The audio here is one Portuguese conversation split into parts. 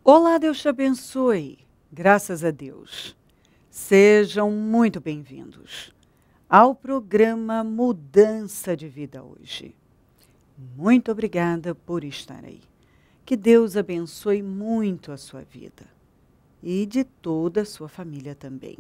Olá, Deus te abençoe. Graças a Deus. Sejam muito bem-vindos ao programa Mudança de Vida hoje. Muito obrigada por estar aí. Que Deus abençoe muito a sua vida e de toda a sua família também.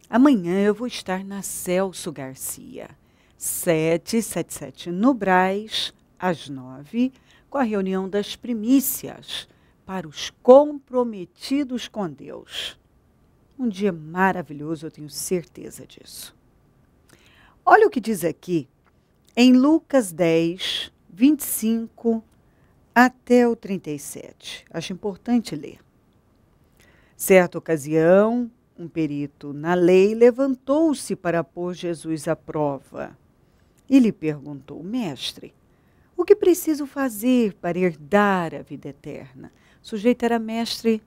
Amanhã eu vou estar na Celso Garcia, 777 no Brás, às 9, com a reunião das primícias para os comprometidos com Deus. Um dia maravilhoso, eu tenho certeza disso. Olha o que diz aqui, em Lucas 10, 25 até o 37. Acho importante ler. Certa ocasião, um perito na lei levantou-se para pôr Jesus à prova e lhe perguntou: Mestre, o que preciso fazer para herdar a vida eterna? O sujeito era mestre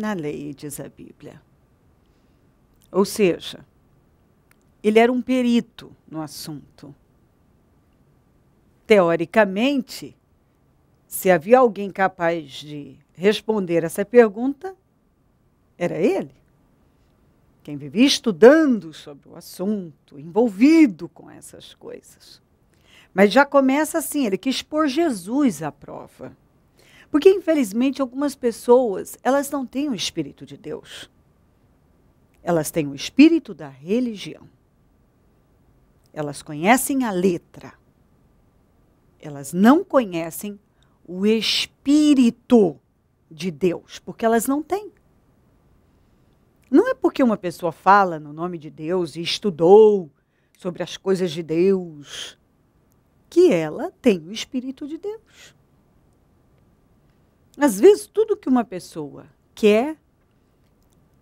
na lei, diz a Bíblia. Ou seja, ele era um perito no assunto. Teoricamente, se havia alguém capaz de responder essa pergunta, era ele. Quem vivia estudando sobre o assunto, envolvido com essas coisas. Mas já começa assim, ele quis pôr Jesus à prova. Porque, infelizmente, algumas pessoas, elas não têm o Espírito de Deus. Elas têm o espírito da religião. Elas conhecem a letra. Elas não conhecem o Espírito de Deus, porque elas não têm. Não é porque uma pessoa fala no nome de Deus e estudou sobre as coisas de Deus que ela tem o Espírito de Deus. Às vezes, tudo que uma pessoa quer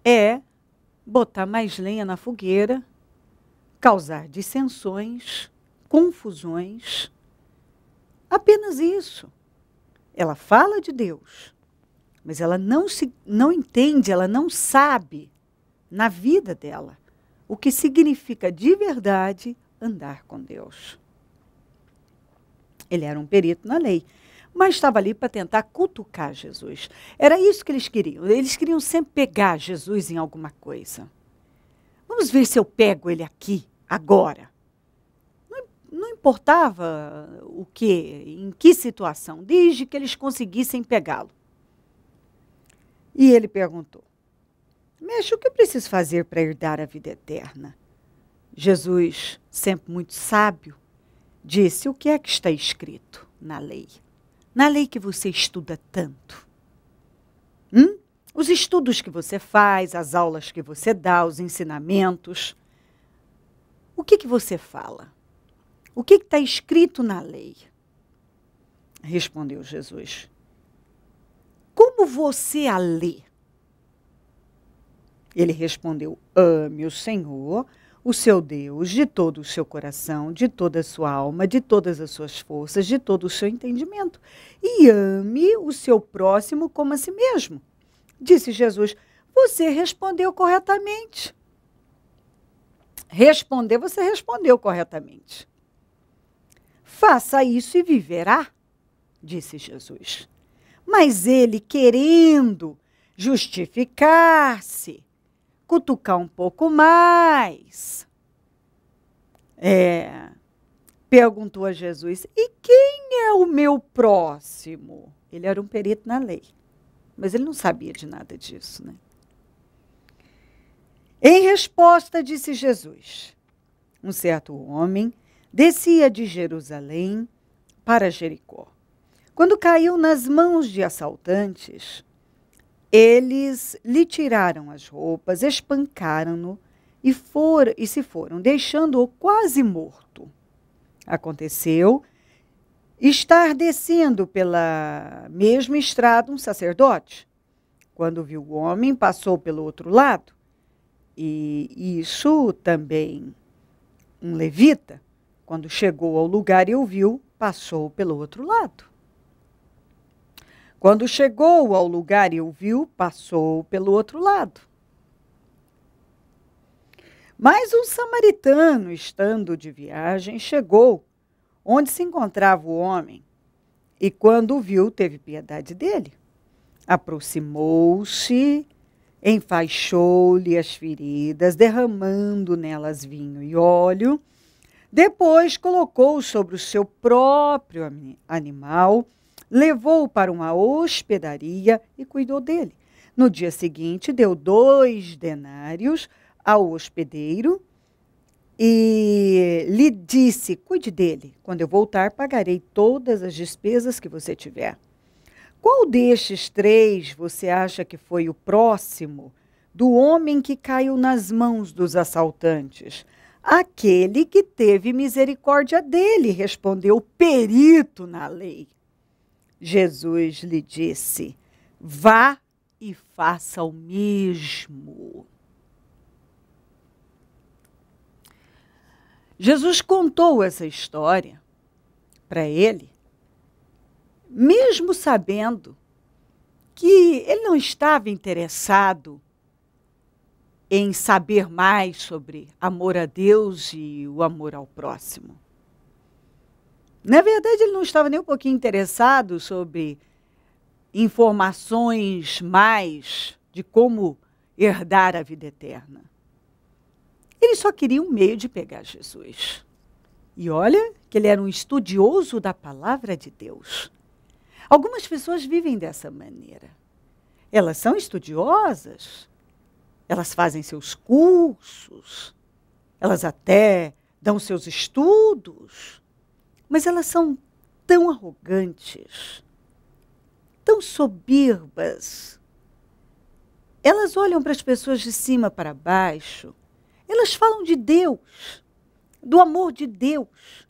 é botar mais lenha na fogueira, causar dissensões, confusões. Apenas isso. Ela fala de Deus, mas ela não entende, ela não sabe, na vida dela, o que significa de verdade andar com Deus. Ele era um perito na lei, mas estava ali para tentar cutucar Jesus. Era isso que eles queriam. Eles queriam sempre pegar Jesus em alguma coisa. Vamos ver se eu pego ele aqui, agora. Não importava o que, em que situação, desde que eles conseguissem pegá-lo. E ele perguntou: Mestre, o que eu preciso fazer para herdar a vida eterna? Jesus, sempre muito sábio, disse: o que é que está escrito na lei? Na lei que você estuda tanto. Os estudos que você faz, as aulas que você dá, os ensinamentos. O que você fala? O que está escrito na lei? Respondeu Jesus: como você a lê? Ele respondeu: ame o Senhor, o seu Deus, de todo o seu coração, de toda a sua alma, de todas as suas forças, de todo o seu entendimento. E ame o seu próximo como a si mesmo. Disse Jesus: você respondeu corretamente. Você respondeu corretamente. Faça isso e viverá, disse Jesus. Mas ele, querendo justificar-se, cutucar um pouco mais, perguntou a Jesus: e quem é o meu próximo? Ele era um perito na lei, mas ele não sabia de nada disso, né? Em resposta, disse Jesus: um certo homem descia de Jerusalém para Jericó. Quando caiu nas mãos de assaltantes, eles lhe tiraram as roupas, espancaram-no e se foram, deixando-o quase morto. Aconteceu estar descendo pela mesma estrada um sacerdote. Quando viu o homem, passou pelo outro lado. E isso também um levita, quando chegou ao lugar e o viu, passou pelo outro lado. Quando chegou ao lugar e o viu, passou pelo outro lado. Mas um samaritano, estando de viagem, chegou onde se encontrava o homem, e quando o viu, teve piedade dele. Aproximou-se, enfaixou-lhe as feridas, derramando nelas vinho e óleo. Depois colocou-o sobre o seu próprio animal, levou-o para uma hospedaria e cuidou dele. No dia seguinte, deu 2 denários ao hospedeiro e lhe disse: cuide dele. Quando eu voltar, pagarei todas as despesas que você tiver. Qual destes 3 você acha que foi o próximo do homem que caiu nas mãos dos assaltantes? Aquele que teve misericórdia dele, respondeu o perito na lei. Jesus lhe disse: vá e faça o mesmo. Jesus contou essa história para ele, mesmo sabendo que ele não estava interessado em saber mais sobre amor a Deus e o amor ao próximo. Na verdade, ele não estava nem um pouquinho interessado sobre informações mais de como herdar a vida eterna. Ele só queria um meio de pegar Jesus. E olha que ele era um estudioso da palavra de Deus. Algumas pessoas vivem dessa maneira. Elas são estudiosas, elas fazem seus cursos, elas até dão seus estudos, mas elas são tão arrogantes, tão soberbas. Elas olham para as pessoas de cima para baixo, elas falam de Deus, do amor de Deus,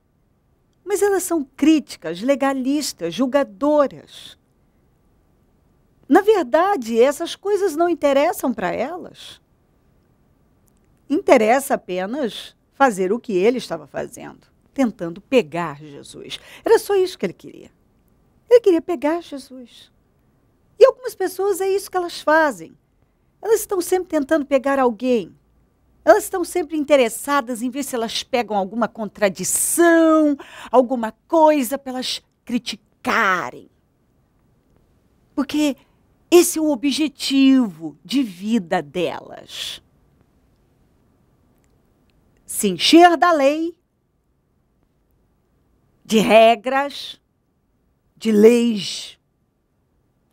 mas elas são críticas, legalistas, julgadoras. Na verdade, essas coisas não interessam para elas. Interessa apenas fazer o que ele estava fazendo, tentando pegar Jesus. Era só isso que ele queria. Ele queria pegar Jesus. E algumas pessoas é isso que elas fazem. Elas estão sempre tentando pegar alguém. Elas estão sempre interessadas em ver se elas pegam alguma contradição, alguma coisa para elas criticarem. Porque esse é o objetivo de vida delas. Se encher da lei, de regras, de leis,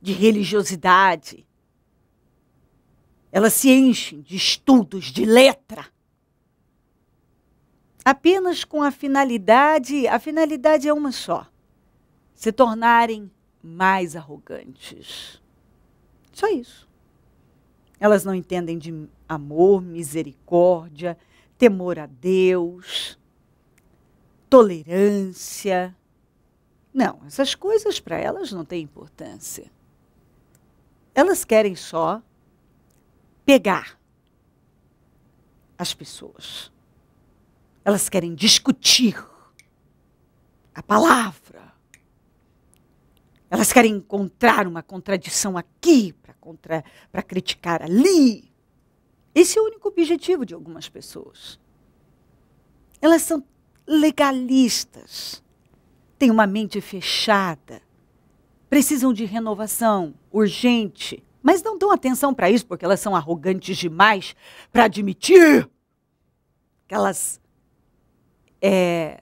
de religiosidade. Elas se enchem de estudos, de letra. Apenas com a finalidade é uma só: se tornarem mais arrogantes. Só isso. Elas não entendem de amor, misericórdia, temor a Deus, tolerância. Não, essas coisas para elas não têm importância. Elas querem só pegar as pessoas. Elas querem discutir a palavra. Elas querem encontrar uma contradição aqui para criticar ali. Esse é o único objetivo de algumas pessoas. Elas são legalistas, têm uma mente fechada, precisam de renovação urgente, mas não dão atenção para isso porque elas são arrogantes demais para admitir que elas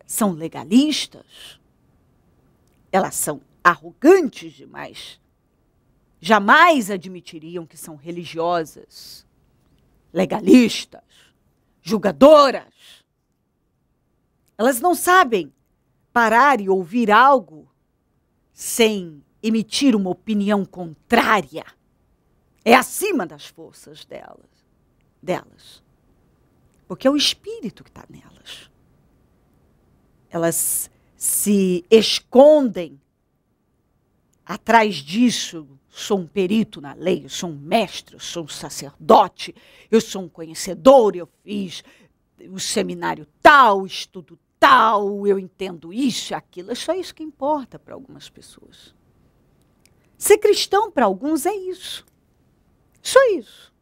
são legalistas. Elas são arrogantes demais. Jamais admitiriam que são religiosas, legalistas, julgadoras. Elas não sabem parar e ouvir algo sem emitir uma opinião contrária. É acima das forças delas. Porque é o espírito que está nelas. Elas se escondem atrás disso. Sou um perito na lei, eu sou um mestre, eu sou um sacerdote, eu sou um conhecedor, eu fiz o seminário tal, estudo tal, eu entendo isso e aquilo. É só isso que importa para algumas pessoas. Ser cristão para alguns é isso. Só isso.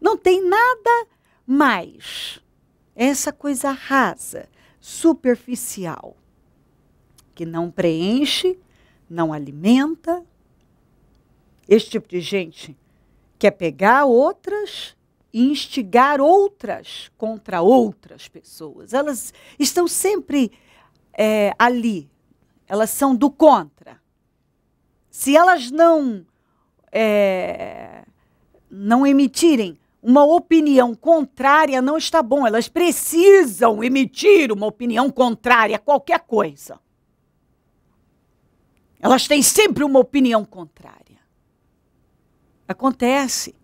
Não tem nada mais. É essa coisa rasa, superficial, que não preenche, não alimenta, Esse tipo de gente quer pegar outras e instigar outras contra outras pessoas. Elas estão sempre ali. Elas são do contra. Se elas não emitirem uma opinião contrária, não está bom. Elas precisam emitir uma opinião contrária a qualquer coisa. Elas têm sempre uma opinião contrária. Acontece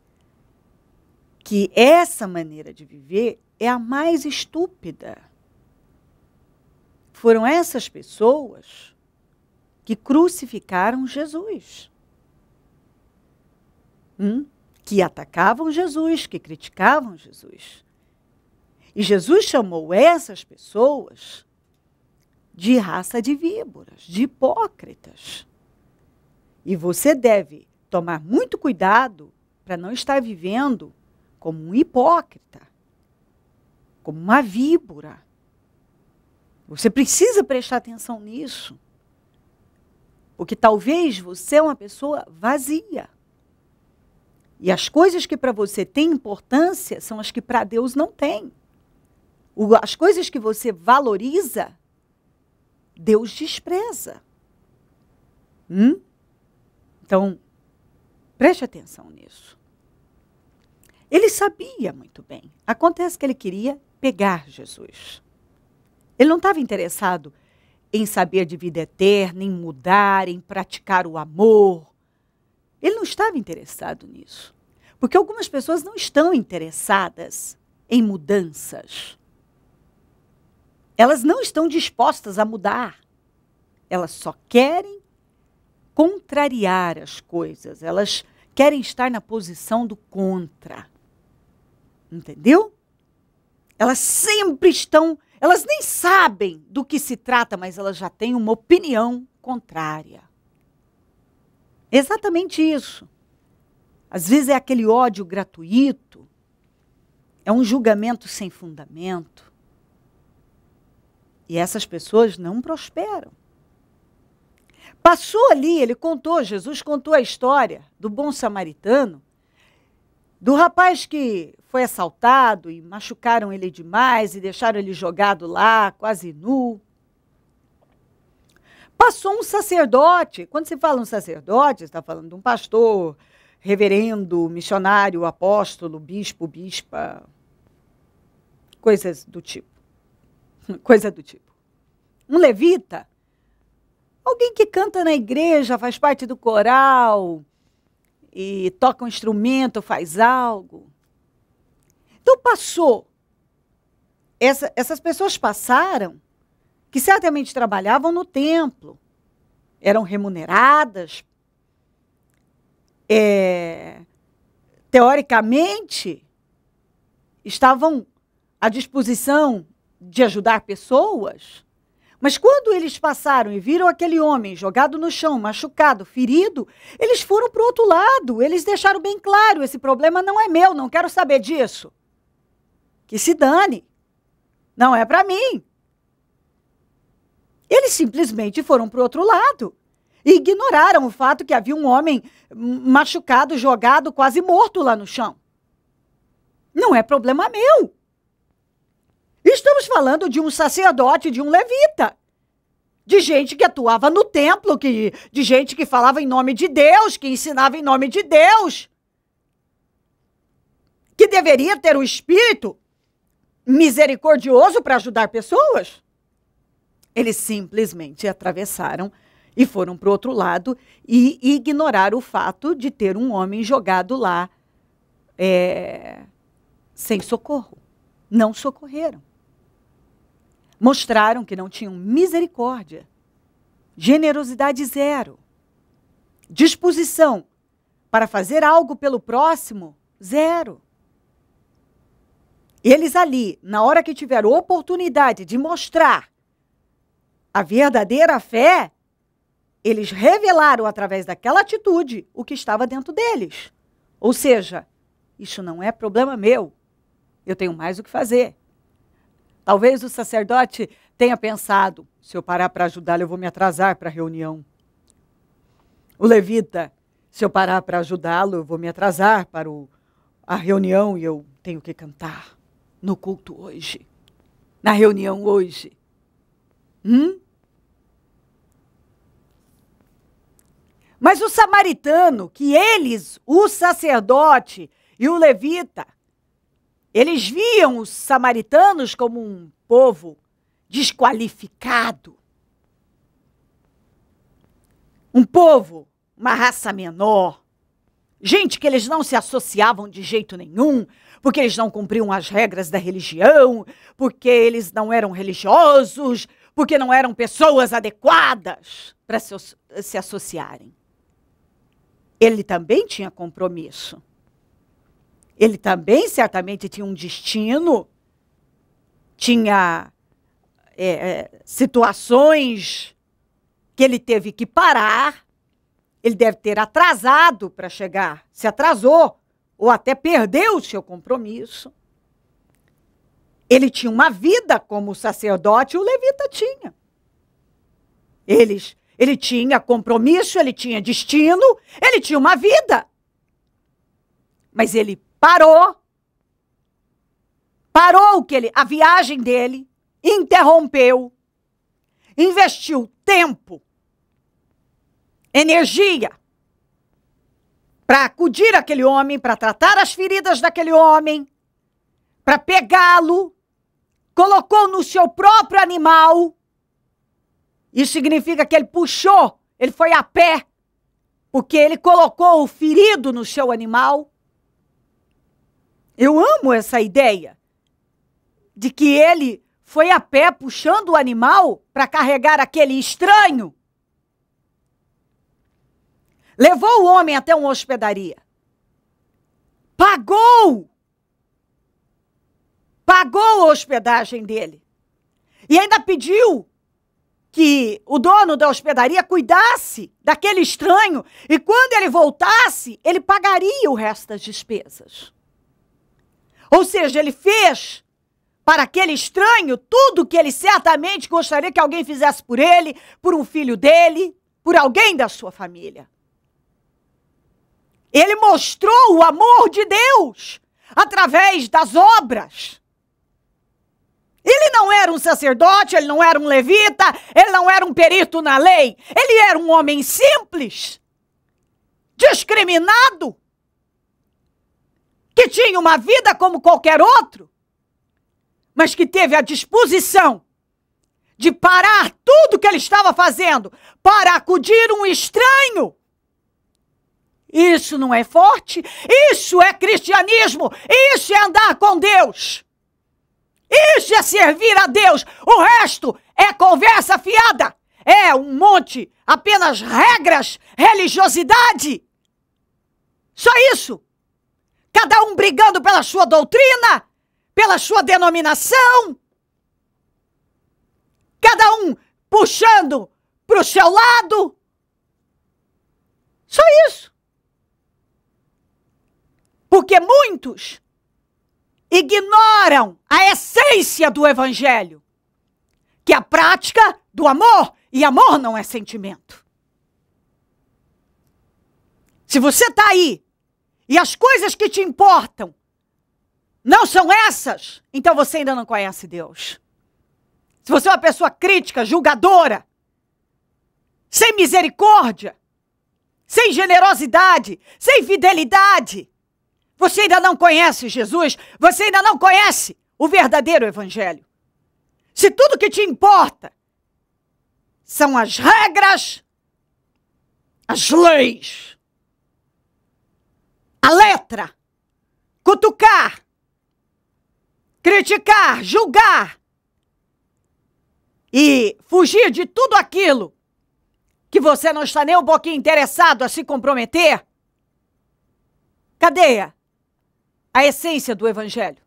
que essa maneira de viver é a mais estúpida. Foram essas pessoas que crucificaram Jesus. Que atacavam Jesus, que criticavam Jesus. E Jesus chamou essas pessoas de raça de víboras, de hipócritas. E você deve tomar muito cuidado para não estar vivendo como um hipócrita, como uma víbora. Você precisa prestar atenção nisso. Porque talvez você é uma pessoa vazia. E as coisas que para você têm importância são as que para Deus não têm. As coisas que você valoriza, Deus despreza. Então, preste atenção nisso. Ele sabia muito bem. Acontece que ele queria pegar Jesus. Ele não estava interessado em saber de vida eterna, em mudar, em praticar o amor. Ele não estava interessado nisso. Porque algumas pessoas não estão interessadas em mudanças. Elas não estão dispostas a mudar. Elas só querem contrariar as coisas. Elas querem estar na posição do contra. Entendeu? Elas sempre estão... Elas nem sabem do que se trata, mas elas já têm uma opinião contrária. Exatamente isso. Às vezes é aquele ódio gratuito, é um julgamento sem fundamento. E essas pessoas não prosperam. Passou ali, Jesus contou a história do bom samaritano, do rapaz que foi assaltado e machucaram ele demais e deixaram ele jogado lá, quase nu. Passou um sacerdote. Quando se fala um sacerdote, você está falando de um pastor, reverendo, missionário, apóstolo, bispo, bispa, coisas do tipo. Coisa do tipo. Um levita, alguém que canta na igreja, faz parte do coral e toca um instrumento, faz algo. Então passou. Essas pessoas passaram, que certamente trabalhavam no templo, eram remuneradas, teoricamente, estavam à disposição de ajudar pessoas, mas quando eles passaram e viram aquele homem jogado no chão, machucado, ferido, eles foram para o outro lado, eles deixaram bem claro, esse problema não é meu, não quero saber disso. Que se dane, não é para mim. Eles simplesmente foram para o outro lado e ignoraram o fato que havia um homem machucado, jogado, quase morto lá no chão. Não é problema meu. Estamos falando de um sacerdote, de um levita, de gente que atuava no templo, de gente que falava em nome de Deus, que ensinava em nome de Deus, que deveria ter um espírito misericordioso para ajudar pessoas. Eles simplesmente atravessaram e foram para o outro lado e ignoraram o fato de ter um homem jogado lá sem socorro. Não socorreram. Mostraram que não tinham misericórdia, generosidade zero, disposição para fazer algo pelo próximo, zero. Eles ali, na hora que tiveram oportunidade de mostrar a verdadeira fé, eles revelaram através daquela atitude o que estava dentro deles. Ou seja, isso não é problema meu, eu tenho mais o que fazer. Talvez o sacerdote tenha pensado, se eu parar para ajudá-lo, eu vou me atrasar para a reunião. O levita Se eu parar para ajudá-lo, eu vou me atrasar para a reunião e eu tenho que cantar no culto hoje, na reunião hoje. Mas o samaritano, que eles, o sacerdote e o levita, eles viam os samaritanos como um povo desqualificado. Um povo, uma raça menor. Gente que eles não se associavam de jeito nenhum, porque eles não cumpriam as regras da religião, porque eles não eram religiosos, porque não eram pessoas adequadas para se associarem. Ele também tinha compromisso. Ele também certamente tinha um destino, tinha situações que ele teve que parar. Ele deve ter atrasado para chegar, se atrasou, ou até perdeu o seu compromisso. Ele tinha uma vida como o sacerdote e o levita tinha. Ele tinha compromisso, ele tinha destino, ele tinha uma vida. Mas ele parou a viagem dele, interrompeu, investiu tempo, energia para acudir aquele homem, para tratar as feridas daquele homem, para pegá-lo, colocou no seu próprio animal. Isso significa que ele puxou, ele foi a pé, porque ele colocou o ferido no seu animal. Eu amo essa ideia de que ele foi a pé puxando o animal para carregar aquele estranho. Levou o homem até uma hospedaria. Pagou a hospedagem dele. E ainda pediu que o dono da hospedaria cuidasse daquele estranho e quando ele voltasse, ele pagaria o resto das despesas. Ou seja, ele fez para aquele estranho tudo que ele certamente gostaria que alguém fizesse por ele, por um filho dele, por alguém da sua família. Ele mostrou o amor de Deus através das obras. Ele não era um sacerdote, ele não era um levita, ele não era um perito na lei. Ele era um homem simples, discriminado, que tinha uma vida como qualquer outro, mas que teve a disposição de parar tudo que ele estava fazendo para acudir um estranho. Isso não é forte? Isso é cristianismo. Isso é andar com Deus. Isso é servir a Deus. O resto é conversa fiada. É um monte, apenas regras, religiosidade. Só isso. Cada um brigando pela sua doutrina, pela sua denominação. Cada um puxando para o seu lado. Só isso. Porque muitos ignoram a essência do evangelho, que é a prática do amor, e amor não é sentimento. Se você está aí, e as coisas que te importam não são essas, então você ainda não conhece Deus. Se você é uma pessoa crítica, julgadora, sem misericórdia, sem generosidade, sem fidelidade, você ainda não conhece Jesus, você ainda não conhece o verdadeiro evangelho. Se tudo que te importa são as regras, as leis, a letra, cutucar, criticar, julgar e fugir de tudo aquilo que você não está nem um pouquinho interessado a se comprometer, cadê a essência do evangelho?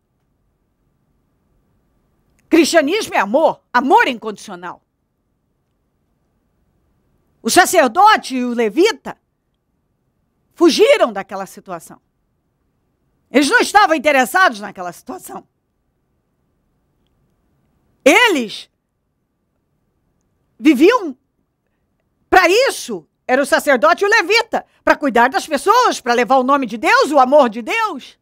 Cristianismo é amor, amor incondicional. O sacerdote e o levita fugiram daquela situação. Eles não estavam interessados naquela situação. Eles viviam para isso era o sacerdote e o levita, para cuidar das pessoas, para levar o nome de Deus, o amor de Deus.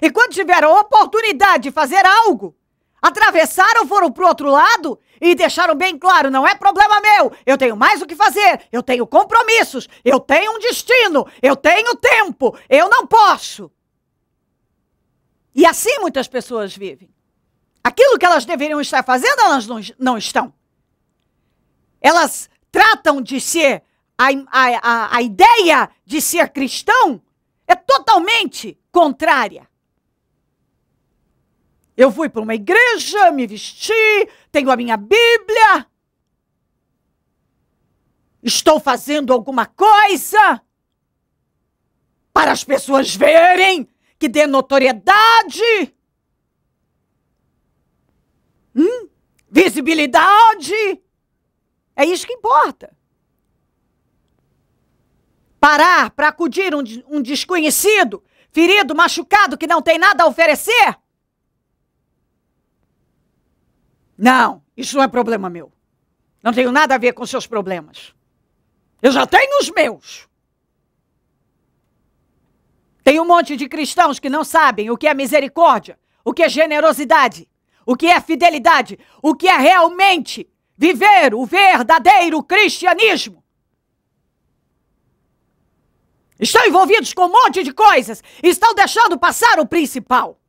E quando tiveram a oportunidade de fazer algo, atravessaram, foram para o outro lado e deixaram bem claro, não é problema meu, eu tenho mais o que fazer, eu tenho compromissos, eu tenho um destino, eu tenho tempo, eu não posso. E assim muitas pessoas vivem. Aquilo que elas deveriam estar fazendo, elas não estão. Elas tratam de ser, a ideia de ser cristão é totalmente contrária. Eu fui para uma igreja, me vesti, tenho a minha Bíblia, estou fazendo alguma coisa para as pessoas verem, que dê notoriedade, visibilidade. É isso que importa. Parar para acudir um desconhecido, ferido, machucado, que não tem nada a oferecer? Não, isso não é problema meu. Não tenho nada a ver com seus problemas. Eu já tenho os meus. Tem um monte de cristãos que não sabem o que é misericórdia, o que é generosidade, o que é fidelidade, o que é realmente viver o verdadeiro cristianismo. Estão envolvidos com um monte de coisas, estão deixando passar o principal.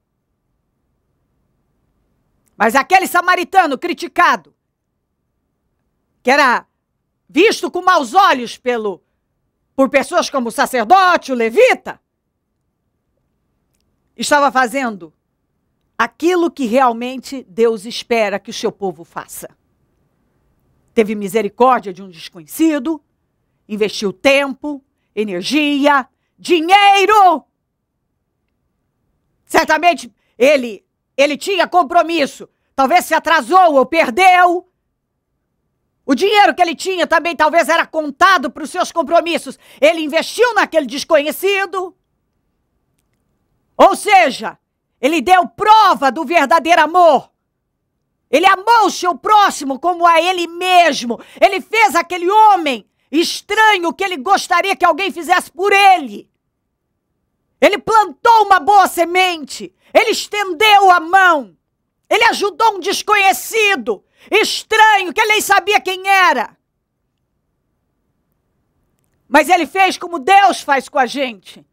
Mas aquele samaritano criticado, que era visto com maus olhos por pessoas como o sacerdote, o levita, estava fazendo aquilo que realmente Deus espera que o seu povo faça. Teve misericórdia de um desconhecido, investiu tempo, energia, dinheiro. Certamente ele tinha compromisso, talvez se atrasou ou perdeu. O dinheiro que ele tinha também talvez era contado para os seus compromissos. Ele investiu naquele desconhecido. Ou seja, ele deu prova do verdadeiro amor. Ele amou o seu próximo como a ele mesmo. Ele fez aquele homem estranho que ele gostaria que alguém fizesse por ele. Ele plantou uma boa semente. Ele estendeu a mão. Ele ajudou um desconhecido, estranho, que ele nem sabia quem era. Mas ele fez como Deus faz com a gente.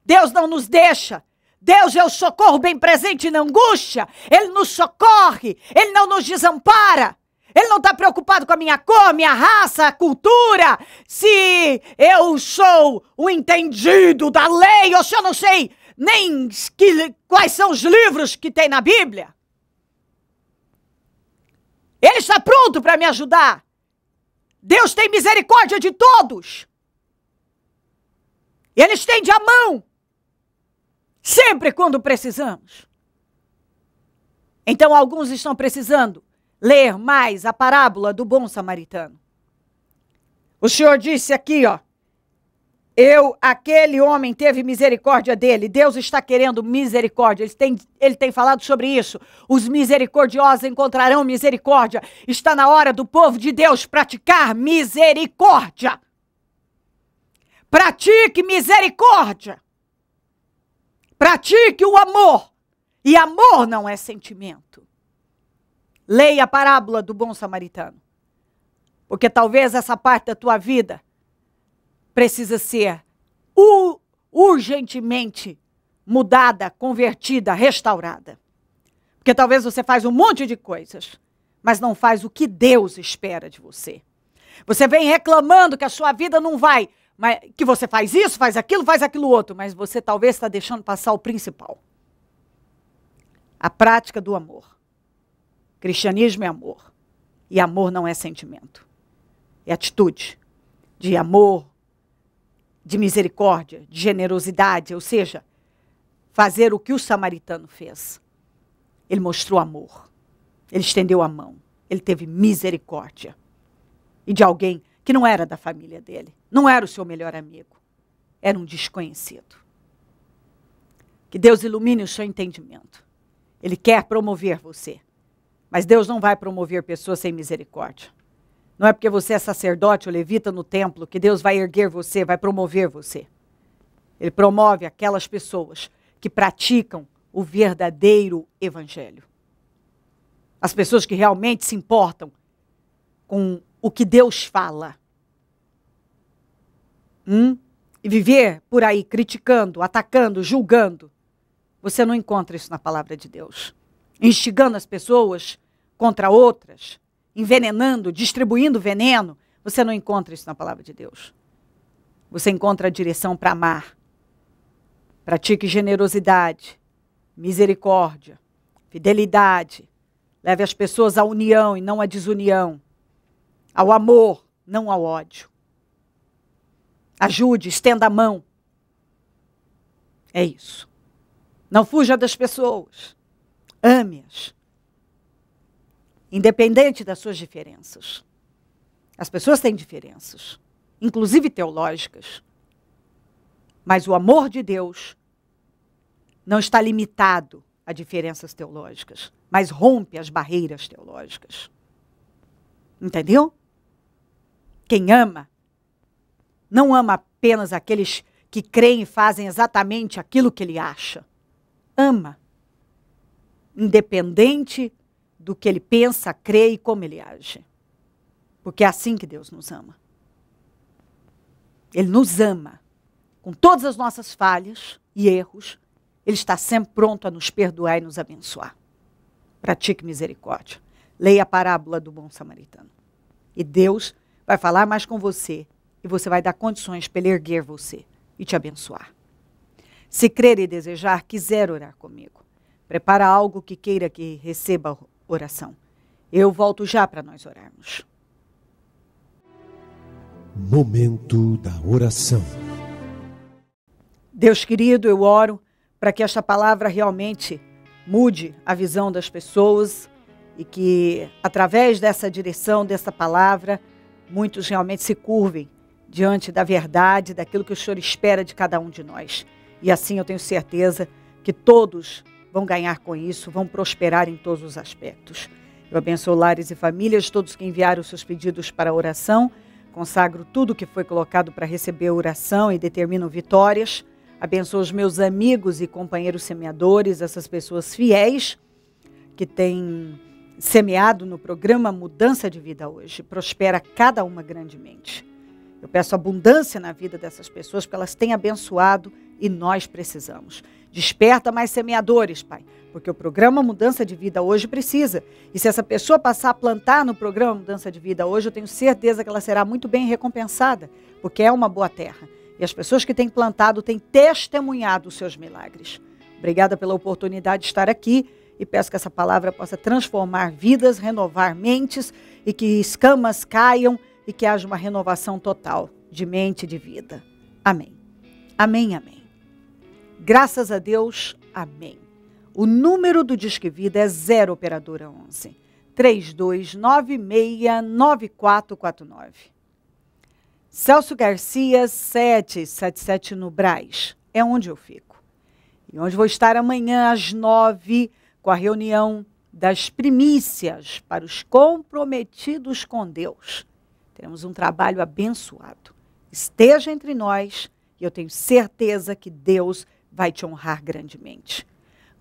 Deus não nos deixa. Deus é o socorro bem presente na angústia. Ele nos socorre. Ele não nos desampara. Ele não está preocupado com a minha cor, minha raça, a cultura. Se eu sou o entendido da lei, ou se eu não sei nem quais são os livros que tem na Bíblia. Ele está pronto para me ajudar. Deus tem misericórdia de todos. Ele estende a mão. Sempre quando precisamos. Então alguns estão precisando ler mais a parábola do bom samaritano. O Senhor disse aqui, aquele homem teve misericórdia dele. Deus está querendo misericórdia. Ele tem falado sobre isso. Os misericordiosos encontrarão misericórdia. Está na hora do povo de Deus praticar misericórdia. Pratique misericórdia. Pratique o amor. E amor não é sentimento. Leia a parábola do bom samaritano. Porque talvez essa parte da tua vida precisa ser urgentemente mudada, convertida, restaurada. Porque talvez você faz um monte de coisas, mas não faz o que Deus espera de você. Você vem reclamando que a sua vida não vai, mas que você faz isso, faz aquilo outro, mas você talvez está deixando passar o principal. A prática do amor. Cristianismo é amor. E amor não é sentimento. É atitude de amor, de misericórdia, de generosidade, ou seja, fazer o que o samaritano fez. Ele mostrou amor. Ele estendeu a mão. Ele teve misericórdia. E de alguém que não era da família dele. Não era o seu melhor amigo. Era um desconhecido. Que Deus ilumine o seu entendimento. Ele quer promover você. Mas Deus não vai promover pessoas sem misericórdia. Não é porque você é sacerdote ou levita no templo que Deus vai erguer você, vai promover você. Ele promove aquelas pessoas que praticam o verdadeiro evangelho. As pessoas que realmente se importam com o que Deus fala. E viver por aí criticando, atacando, julgando. Você não encontra isso na palavra de Deus. Instigando as pessoas contra outras, envenenando, distribuindo veneno. Você não encontra isso na palavra de Deus. Você encontra a direção para amar. Pratique generosidade, misericórdia, fidelidade. Leve as pessoas à união e não à desunião. Ao amor, não ao ódio. Ajude, estenda a mão. É isso. Não fuja das pessoas. Ame-as. Independente das suas diferenças. As pessoas têm diferenças, inclusive teológicas. Mas o amor de Deus não está limitado a diferenças teológicas, mas rompe as barreiras teológicas. Entendeu? Quem ama, não ama apenas aqueles que creem e fazem exatamente aquilo que ele acha. Ama. Independente do que ele pensa, crê e como ele age. Porque é assim que Deus nos ama. Ele nos ama. Com todas as nossas falhas e erros, Ele está sempre pronto a nos perdoar e nos abençoar. Pratique misericórdia. Leia a parábola do bom samaritano. E Deus vai falar mais com você. E você vai dar condições para Ele erguer você e te abençoar. Se crer e desejar, quiser orar comigo. Prepara algo que queira que receba oração. Eu volto já para nós orarmos. Momento da oração. Deus querido, eu oro para que esta palavra realmente mude a visão das pessoas e que, através dessa direção, dessa palavra, muitos realmente se curvem diante da verdade, daquilo que o Senhor espera de cada um de nós. E assim eu tenho certeza que todos vão ganhar com isso, vão prosperar em todos os aspectos. Eu abençoo lares e famílias, todos que enviaram seus pedidos para a oração, consagro tudo que foi colocado para receber a oração e determino vitórias. Abençoo os meus amigos e companheiros semeadores, essas pessoas fiéis que têm semeado no programa Mudança de Vida hoje. Prospera cada uma grandemente. Eu peço abundância na vida dessas pessoas, porque elas têm abençoado e nós precisamos. Desperta mais semeadores, Pai, porque o programa Mudança de Vida hoje precisa. E se essa pessoa passar a plantar no programa Mudança de Vida hoje, eu tenho certeza que ela será muito bem recompensada, porque é uma boa terra. E as pessoas que têm plantado têm testemunhado os seus milagres. Obrigada pela oportunidade de estar aqui e peço que essa palavra possa transformar vidas, renovar mentes e que escamas caiam e que haja uma renovação total de mente e de vida. Amém. Amém, amém. Graças a Deus, amém. O número do Disque Vida é 0 operadora 11 32969449. Celso Garcia 777 no Brás, é onde eu fico. E onde vou estar amanhã às 9 com a reunião das primícias para os comprometidos com Deus. Teremos um trabalho abençoado. Esteja entre nós e eu tenho certeza que Deus vai te honrar grandemente.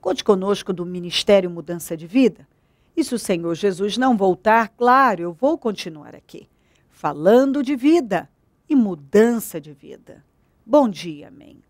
Conte conosco do Ministério Mudança de Vida. E se o Senhor Jesus não voltar, claro, eu vou continuar aqui, falando de vida e mudança de vida. Bom dia, amém.